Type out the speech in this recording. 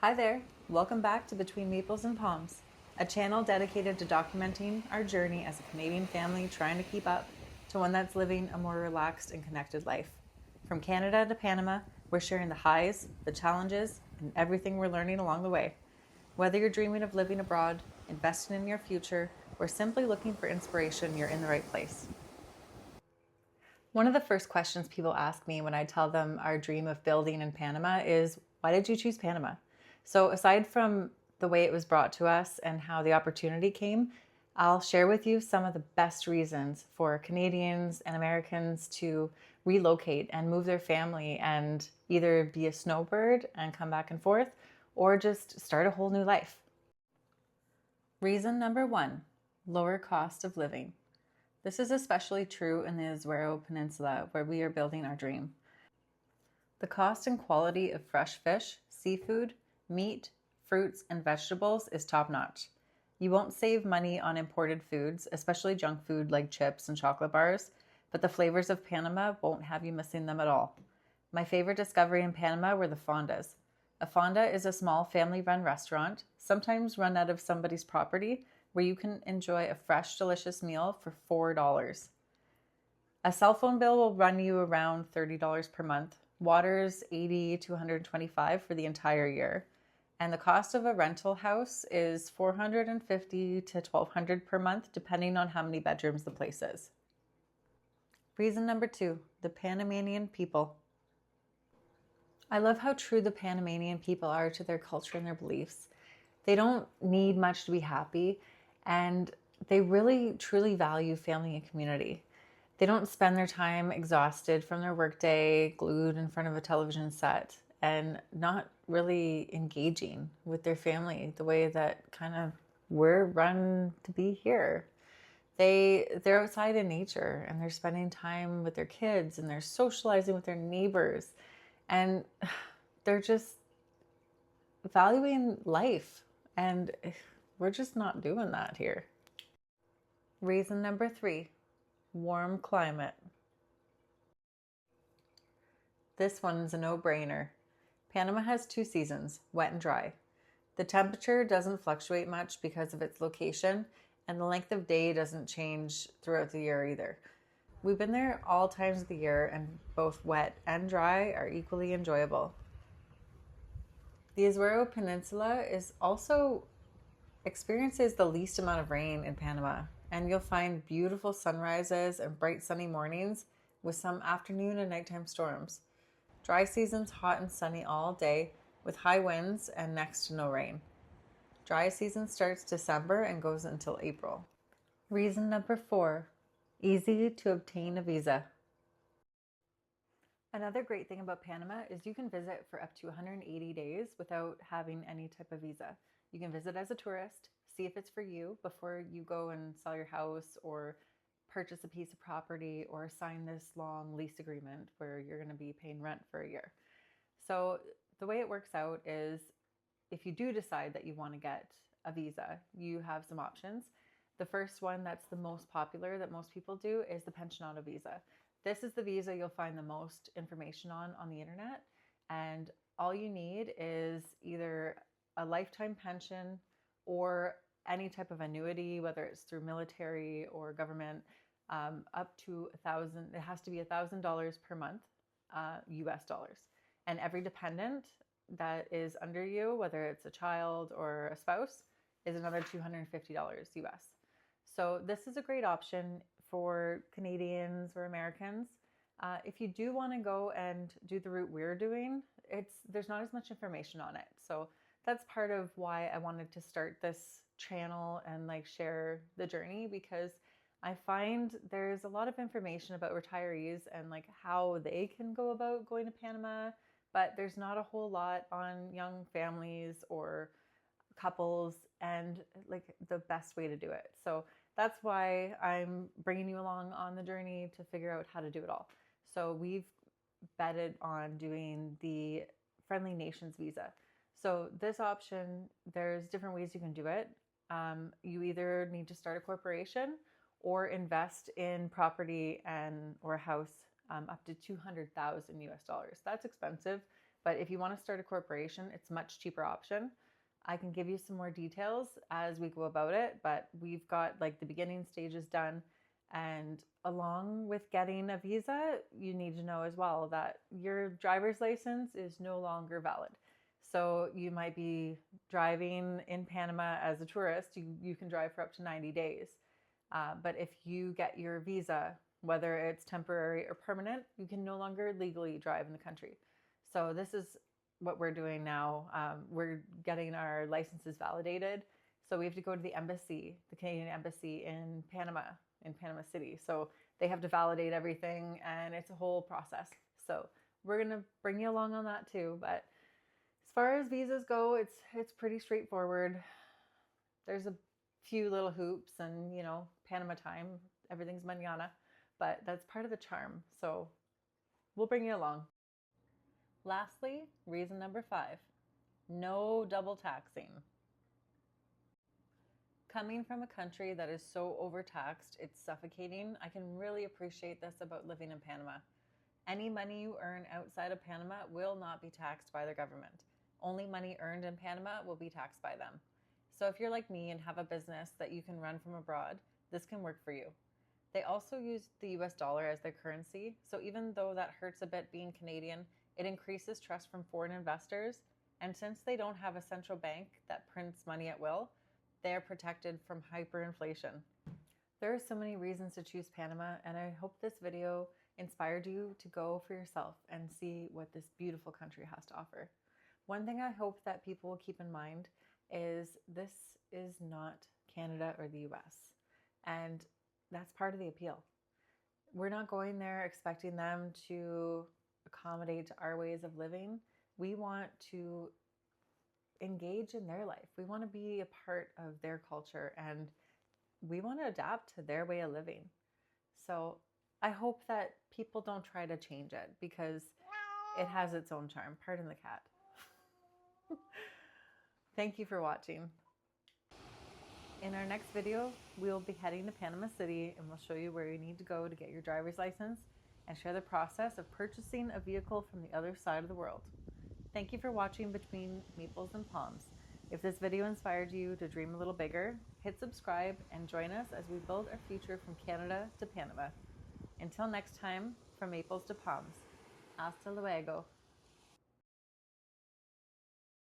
Hi there, welcome back to Between Maples and Palms, a channel dedicated to documenting our journey as a Canadian family trying to keep up to one that's living a more relaxed and connected life. From Canada to Panama, we're sharing the highs, the challenges, and everything we're learning along the way. Whether you're dreaming of living abroad, investing in your future, or simply looking for inspiration, you're in the right place. One of the first questions people ask me when I tell them our dream of building in Panama is, why did you choose Panama? So aside from the way it was brought to us and how the opportunity came, I'll share with you some of the best reasons for Canadians and Americans to relocate and move their family and either be a snowbird and come back and forth or just start a whole new life. Reason number one, lower cost of living. This is especially true in the Azuero Peninsula, where we are building our dream. The cost and quality of fresh fish, seafood, meat, fruits, and vegetables is top-notch. You won't save money on imported foods, especially junk food like chips and chocolate bars, but the flavors of Panama won't have you missing them at all. My favorite discovery in Panama were the fondas. A fonda is a small family-run restaurant, sometimes run out of somebody's property, where you can enjoy a fresh, delicious meal for $4. A cell phone bill will run you around $30 per month. Water's $80 to $125 for the entire year. And the cost of a rental house is $450 to $1,200 per month, depending on how many bedrooms the place is. Reason number two, the Panamanian people. I love how true the Panamanian people are to their culture and their beliefs. They don't need much to be happy, and they really truly value family and community. They don't spend their time exhausted from their workday, glued in front of a television set, and not really engaging with their family the way that kind of we're run to be here. They're outside in nature and they're spending time with their kids and they're socializing with their neighbors, and they're just valuing life, and we're just not doing that here. Reason number three, warm climate. This one's a no-brainer. Panama has two seasons, wet and dry. The temperature doesn't fluctuate much because of its location, and the length of day doesn't change throughout the year either. We've been there all times of the year, and both wet and dry are equally enjoyable. The Azuero Peninsula experiences the least amount of rain in Panama, and you'll find beautiful sunrises and bright sunny mornings with some afternoon and nighttime storms. Dry season's hot and sunny all day with high winds and next to no rain. Dry season starts December and goes until April. Reason number four, easy to obtain a visa. Another great thing about Panama is you can visit for up to 180 days without having any type of visa. You can visit as a tourist, see if it's for you before you go and sell your house or purchase a piece of property or sign this long lease agreement where you're going to be paying rent for a year. So the way it works out is if you do decide that you want to get a visa, you have some options. The first one that's the most popular that most people do is the pensionado visa. This is the visa you'll find the most information on the internet, and all you need is either a lifetime pension or any type of annuity, whether it's through military or government, up to $1,000. It has to be $1,000 per month, US dollars. And every dependent that is under you, whether it's a child or a spouse, is another $250 US. So this is a great option for Canadians or Americans. If you do want to go and do the route we're doing, there's not as much information on it. So that's part of why I wanted to start this channel and share the journey, because I find there's a lot of information about retirees and how they can go about going to Panama, but there's not a whole lot on young families or couples and the best way to do it. So that's why I'm bringing you along on the journey to figure out how to do it all. So we've betted on doing the Friendly Nations visa. So this option, there's different ways you can do it. You either need to start a corporation or invest in property or a house up to $200,000 US. That's expensive, But if you want to start a corporation, it's a much cheaper option. I can give you some more details as we go about it, but we've got like the beginning stages done. And along with getting a visa, you need to know as well that your driver's license is no longer valid. So you might be driving in Panama as a tourist, you can drive for up to 90 days. But if you get your visa, whether it's temporary or permanent, you can no longer legally drive in the country. So this is what we're doing now. We're getting our licenses validated. So we have to go to the embassy, the Canadian embassy in Panama City. So they have to validate everything, and it's a whole process. So we're gonna bring you along on that too. But as far as visas go, it's pretty straightforward. There's a few little hoops and, Panama time, everything's mañana, but that's part of the charm. So we'll bring you along. Lastly, reason number 5, no double taxing. Coming from a country that is so overtaxed, it's suffocating, I can really appreciate this about living in Panama. Any money you earn outside of Panama will not be taxed by the government. Only money earned in Panama will be taxed by them. So if you're like me and have a business that you can run from abroad, this can work for you. They also use the US dollar as their currency, so even though that hurts a bit being Canadian, it increases trust from foreign investors, and since they don't have a central bank that prints money at will, they are protected from hyperinflation. There are so many reasons to choose Panama, and I hope this video inspired you to go for yourself and see what this beautiful country has to offer. One thing I hope that people will keep in mind is this is not Canada or the US, and that's part of the appeal. We're not going there expecting them to accommodate to our ways of living. We want to engage in their life. We want to be a part of their culture, and we want to adapt to their way of living. So I hope that people don't try to change it because it has its own charm. Pardon the cat. Thank you for watching. In our next video, we'll be heading to Panama City, and we'll show you where you need to go to get your driver's license and share the process of purchasing a vehicle from the other side of the world. Thank you for watching Between Maples and Palms. If this video inspired you to dream a little bigger, hit subscribe and join us as we build our future from Canada to Panama. Until next time, from Maples to Palms. Hasta luego.